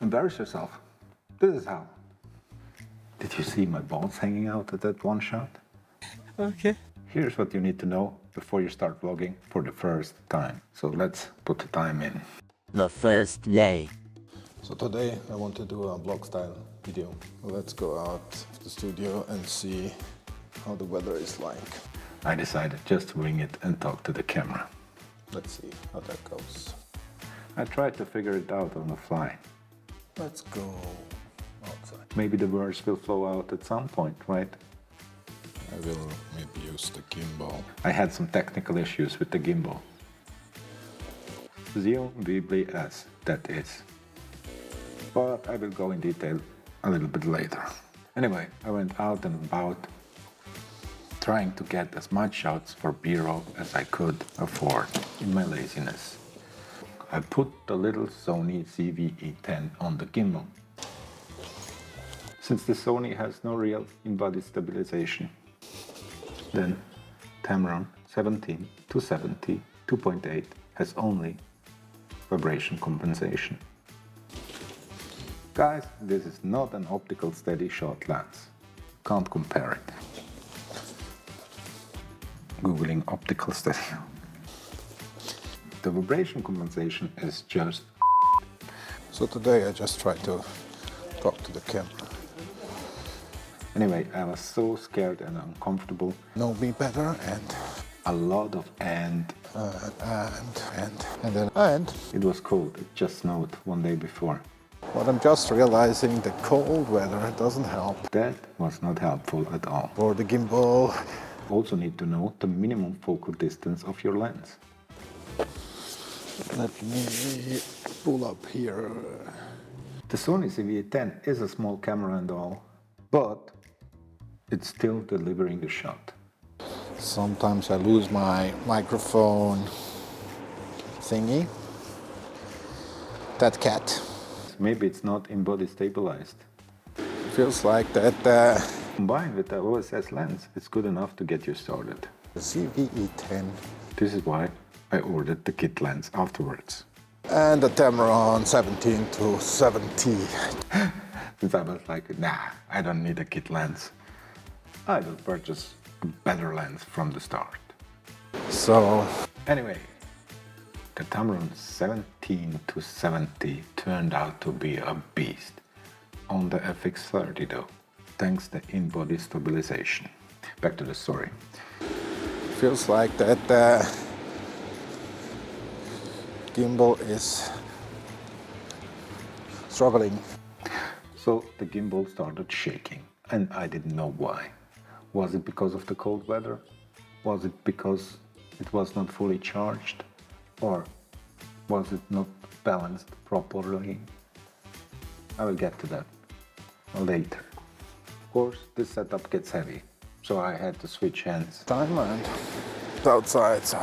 embarrass yourself. This is how. Did you see my balls hanging out at that one shot? Okay. Here's what you need to know before you start vlogging for the first time. So let's put the time in. The first day. So today I want to do a vlog style video. Let's go out of the studio and see how the weather is like. I decided just to bring it and talk to the camera. Let's see how that goes. I tried to figure it out on the fly. Let's go outside. Maybe the words will flow out at some point, right? I will maybe use the gimbal. I had some technical issues with the gimbal. Zoom VBS, that is. But I will go in detail a little bit later. Anyway, I went out and about trying to get as much shots for B-roll as I could afford in my laziness. I put the little Sony ZV-E10 on the gimbal. Since the Sony has no real in-body stabilization, then Tamron 17 to 70 2.8 has only vibration compensation. Guys, this is not an optical steady shot lens. Can't compare it. Googling optical steady. The vibration compensation is just. So today I just tried to talk to the camera. Anyway, I was so scared and uncomfortable. Know me better and A lot of and. It It was cold, it just snowed one day before. But I'm just realizing the cold weather doesn't help That was not helpful at all. for the gimbal. Also need to know the minimum focal distance of your lens. Let me pull up here. The Sony ZV-10 is a small camera and all, but it's still delivering the shot. Sometimes I lose my microphone thingy. That cat. Maybe it's not in-body stabilized. Feels like that Combined with the OSS lens, it's good enough to get you started. the ZV-E10 This is why I ordered the kit lens afterwards. and the Tamron 17 to 70. Since I was like, nah, I don't need a kit lens. I will purchase a better lens from the start. So Anyway, the Tamron 17 to 70 turned out to be a beast. On the FX30 though, thanks to in-body stabilization. Back to the story. feels like that gimbal is struggling. So the gimbal started shaking and I didn't know why. Was it because of the cold weather? Was it because it was not fully charged? Or was it not balanced properly? I will get to that later. Of course, this setup gets heavy, so I had to switch hands. Time and it's outside, so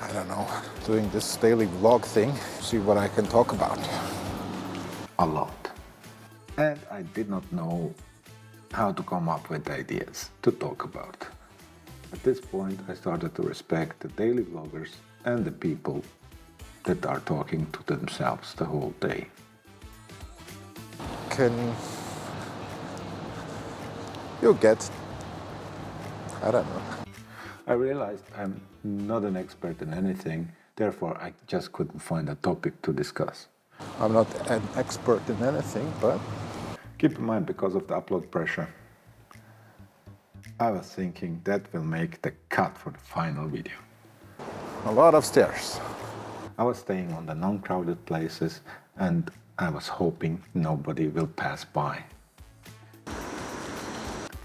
I don't know. Doing this daily vlog thing, see what I can talk about. A lot. And I did not know how to come up with ideas to talk about. At this point, I started to respect the daily vloggers and the people that are talking to themselves the whole day. Can you get, I don't know. I realized I'm not an expert in anything, therefore I just couldn't find a topic to discuss. I'm not an expert in anything, but Keep in mind, because of the upload pressure, I was thinking that will make the cut for the final video. a lot of stairs. I was staying on the non-crowded places and I was hoping nobody will pass by.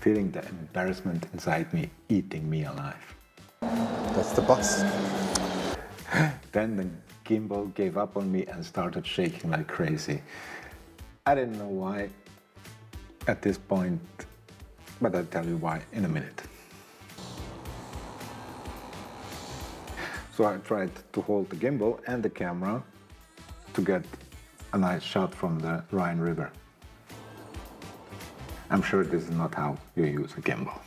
Feeling the embarrassment inside me eating me alive. That's the bus. Then the gimbal gave up on me and started shaking like crazy. I didn't know why at this point, but I'll tell you why in a minute. So I tried to hold the gimbal and the camera to get a nice shot from the Rhine River. I'm sure this is not how you use a gimbal.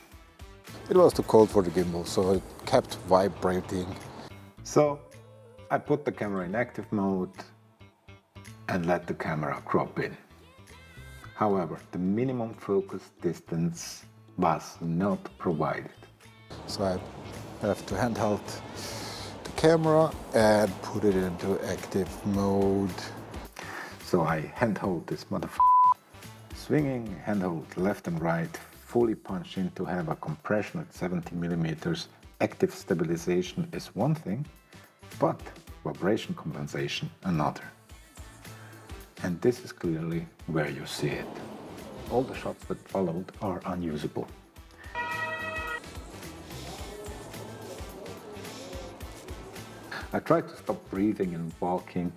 It was too cold for the gimbal, so it kept vibrating. So I put the camera in active mode and let the camera crop in. However, the minimum focus distance was not provided. So I have to handheld the camera and put it into active mode. So I handhold this motherfucker, swinging handhold left and right, fully punched in to have a compression at 70 millimeters. Active stabilization is one thing, but vibration compensation another. And this is clearly where you see it. All the shots that followed are unusable. I tried to stop breathing and walking,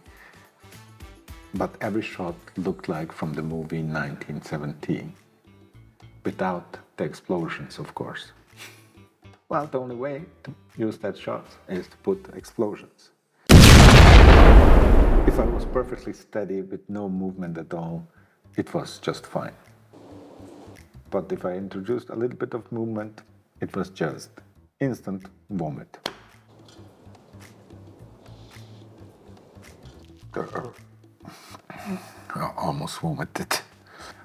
but every shot looked like from the movie 1917. Without the explosions, of course. Well, the only way to use that shot is to put explosions. If I was perfectly steady with no movement at all, it was just fine. But if I introduced a little bit of movement, it was just instant vomit. I almost vomited.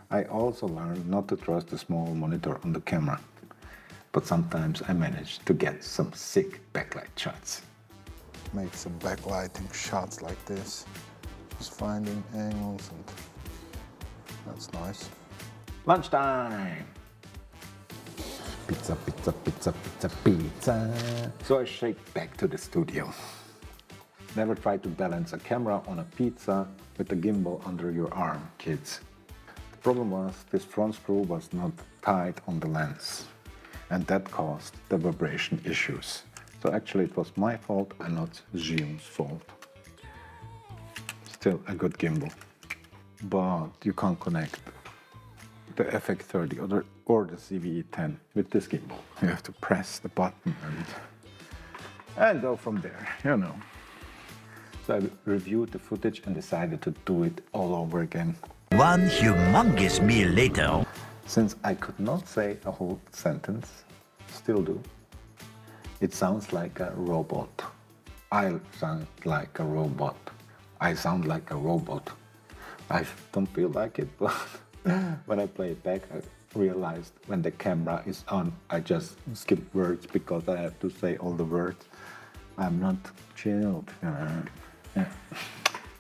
I also learned not to trust the small monitor on the camera, but sometimes I manage to get some sick backlight shots. Make some backlighting shots like this. Just finding angles, and that's nice. Lunchtime! Pizza, pizza, pizza, pizza, pizza. So I shake back to the studio. Never try to balance a camera on a pizza with a gimbal under your arm, kids. The problem was this front screw was not tight on the lens, and that caused the vibration issues. So actually it was my fault and not Jim's fault. Still a good gimbal, but you can't connect the FX30 or the CVE10 with this gimbal. You have to press the button and go from there, you know. So I reviewed the footage and decided to do it all over again. One humongous meal later. Since I could not say a whole sentence, still do. It sounds like a robot. I sound like a robot. I sound like a robot. I don't feel like it, but when I play it back, I realized when the camera is on, I just skip words because I have to say all the words. I'm not chilled. Yeah.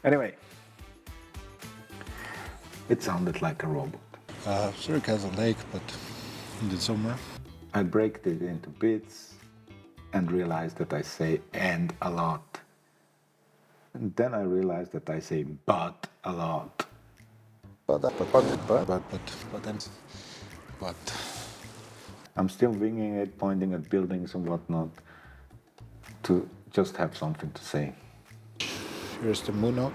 Anyway, it sounded like a robot. Zurich has a lake, but in the summer. I break it into bits and realized that I say "and" a lot. And then I realized that I say "but" a lot. But I'm still winging it, pointing at buildings and whatnot to just have something to say. here's the moon out.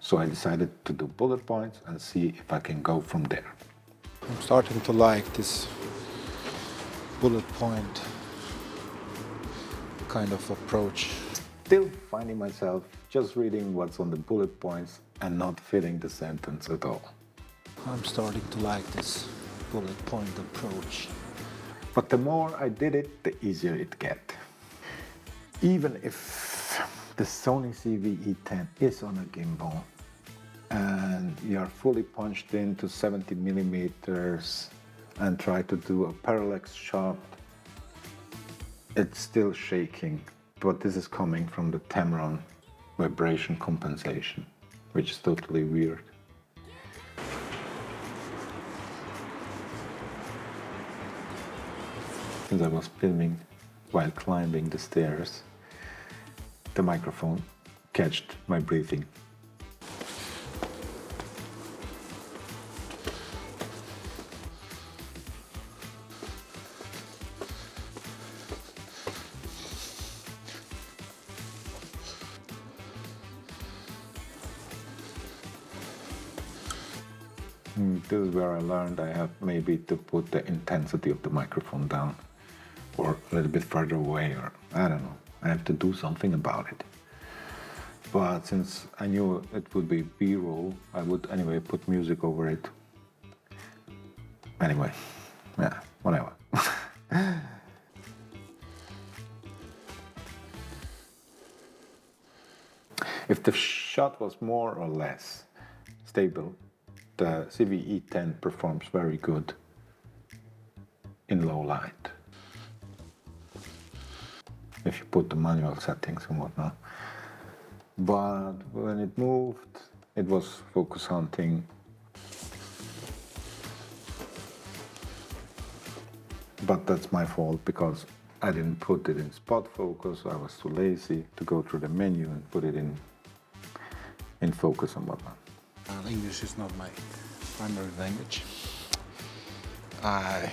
So I decided to do bullet points and see if I can go from there. I'm starting to like this bullet point kind of approach. Still finding myself just reading what's on the bullet points and not filling the sentence at all. I'm starting to like this bullet point approach. But the more I did it, the easier it get. Even if the Sony CVE10 is on a gimbal and you're fully punched into 70 millimeters and try to do a parallax shot, it's still shaking. But this is coming from the Tamron vibration compensation, which is totally weird. Since I was filming while climbing the stairs, the microphone catched my breathing. This is where I learned I have maybe to put the intensity of the microphone down or a little bit further away, or I don't know. I have to do something about it. But since I knew it would be B-roll, I would anyway put music over it. Anyway, yeah, whatever. If the shot was more or less stable. The CVE10 performs very good in low light, if you put the manual settings and whatnot. But when it moved, it was focus hunting. But that's my fault because I didn't put it in spot focus. I was too lazy to go through the menu and put it in focus and whatnot. English is not my primary language. I'm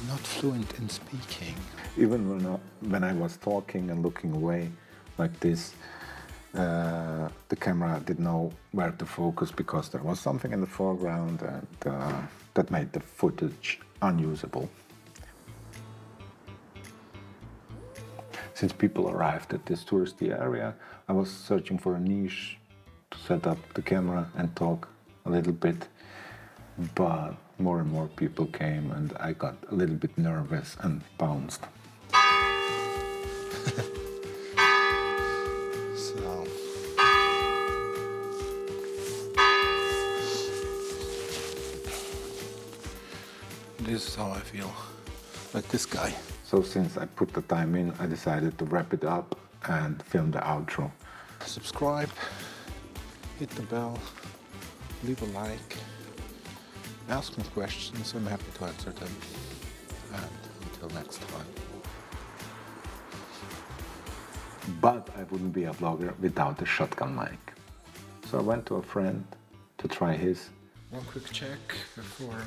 not fluent in speaking. Even when I was talking and looking away like this, the camera didn't know where to focus because there was something in the foreground and that made the footage unusable. Since people arrived at this touristy area, I was searching for a niche to set up the camera and talk a little bit, but more and more people came and I got a little bit nervous and bounced. So this is how I feel, like this guy. So since I put the time in, I decided to wrap it up and film the outro. Subscribe, hit the bell, leave a like, ask me questions, I'm happy to answer them. And until next time. But I wouldn't be a vlogger without a shotgun mic. So I went to a friend to try his. One quick check before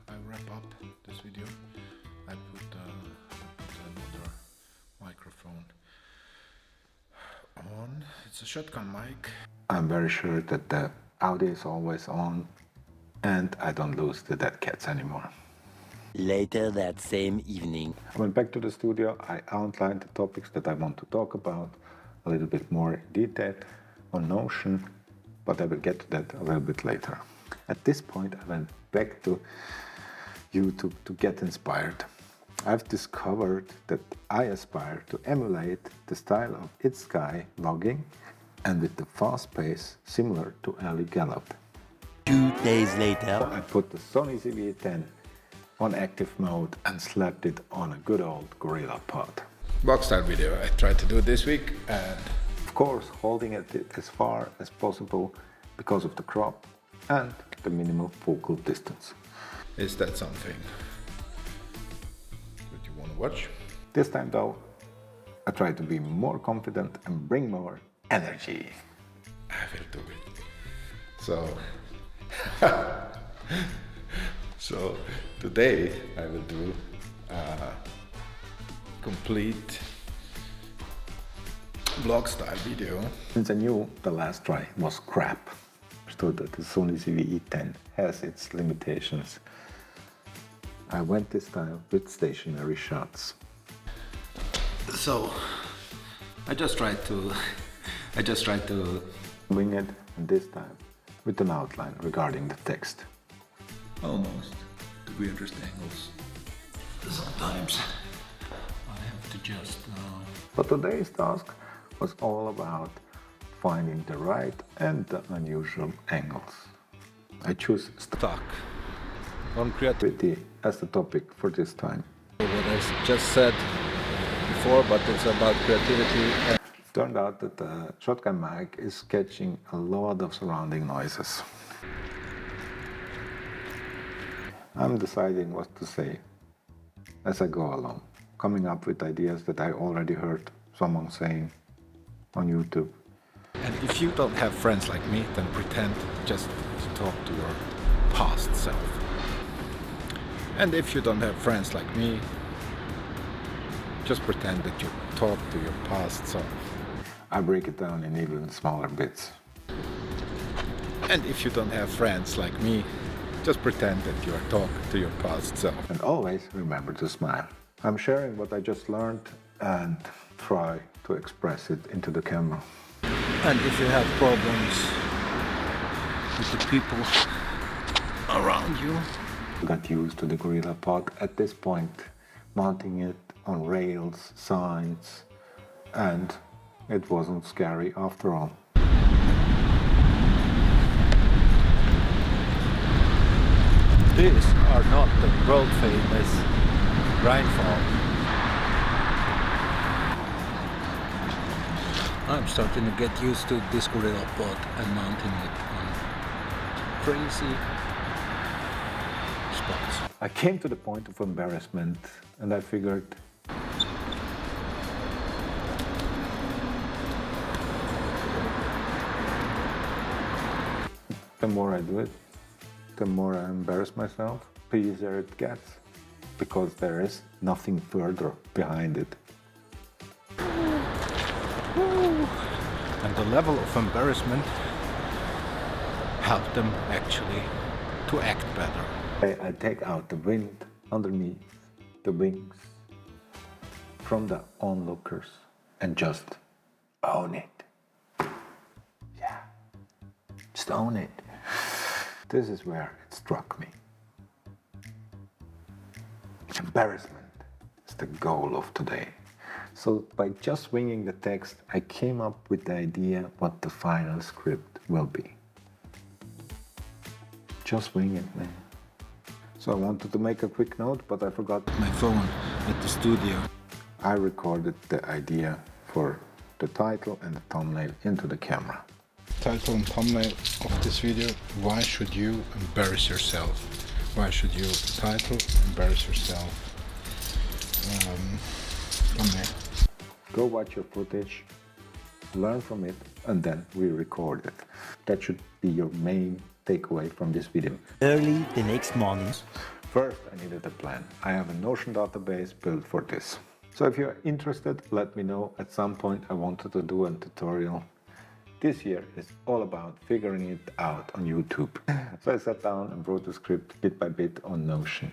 I wrap up this video. I put another microphone on. It's a shotgun mic. I'm very sure that the audio is always on and I don't lose the dead cats anymore. Later that same evening. I went back to the studio, I outlined the topics that I want to talk about a little bit more in detail on Notion, but I will get to that a little bit later. At this point, I went back to YouTube to get inspired. I've discovered that I aspire to emulate the style of It's Sky vlogging and with the fast pace similar to Ali Gallop. 2 days later. So I put the Sony ZV-10 on active mode and slapped it on a good old Gorilla Pod. Box style video I tried to do this week, and Of course, holding it as far as possible because of the crop and the minimal focal distance. is that something that you want to watch? This time though, I try to be more confident and bring more energy. I will do it. So, so today I will do a complete vlog style video. Since I knew the last try was crap, so that the Sony ZV-E10 has its limitations, I went this time with stationary shots. So, I just tried to Wing it, and this time with an outline regarding the text. almost the weirdest angles. Sometimes I have to just But today's task was all about finding the right and the unusual angles. I choose stuck on creativity. creativity as the topic for this time. What I just said before, but it's about creativity. It turned out that the shotgun mic is catching a lot of surrounding noises. I'm deciding what to say as I go along, coming up with ideas that I already heard someone saying on YouTube. And if you don't have friends like me, then pretend just to talk to your past self. And if you don't have friends like me, just pretend that you talk to your past self. I break it down in even smaller bits. And if you don't have friends like me, just pretend that you are talking to your past self. And always remember to smile. I'm sharing what I just learned and try to express it into the camera. And if you have problems with the people around you, I got used to the Gorilla Pod at this point, mounting it on rails, signs, and it wasn't scary after all. These are not the world-famous rainfall. I'm starting to get used to this gorilla pod and mounting it on crazy spots. I came to the point of embarrassment and I figured the more I do it, the more I embarrass myself, the easier it gets, because there is nothing further behind it. And the level of embarrassment helped them actually to act better. I take out the wind underneath the wings from the onlookers and just own it. Yeah, just own it. This is where it struck me. Embarrassment is the goal of today. So by just winging the text, I came up with the idea what the final script will be. Just wing it, man. So I wanted to make a quick note, but I forgot My phone at the studio. I recorded the idea for the title and the thumbnail into the camera. Title and thumbnail of this video: why should you embarrass yourself? Why should you title embarrass yourself? Thumbnail. Go watch your footage, learn from it, and then re-record it. That should be your main takeaway from this video. Early the next morning. First, I needed a plan. I have a Notion database built for this. So if you're interested, let me know. At some point I wanted to do a tutorial. This year is all about figuring it out on YouTube. So I sat down and wrote the script bit by bit on Notion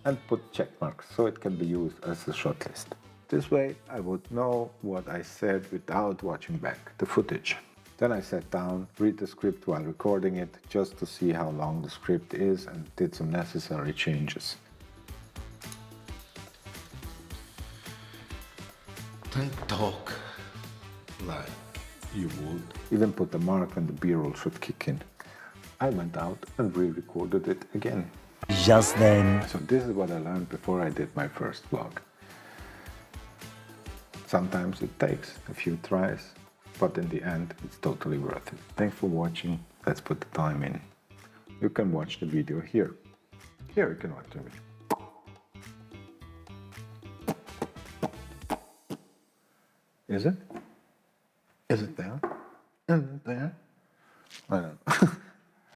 and put check marks so it can be used as a shortlist. This way I would know what I said without watching back the footage. Then I sat down, read the script while recording it just to see how long the script is and did some necessary changes. Don't talk like you would. Even put the mark when the B-roll should kick in. I went out and re-recorded it again. Just then. So this is what I learned before I did my first vlog. Sometimes it takes a few tries, but in the end it's totally worth it. Thanks for watching. Let's put the time in. You can watch the video here. Here you can watch the video. Is it? Is it there? Is it there? I don't know.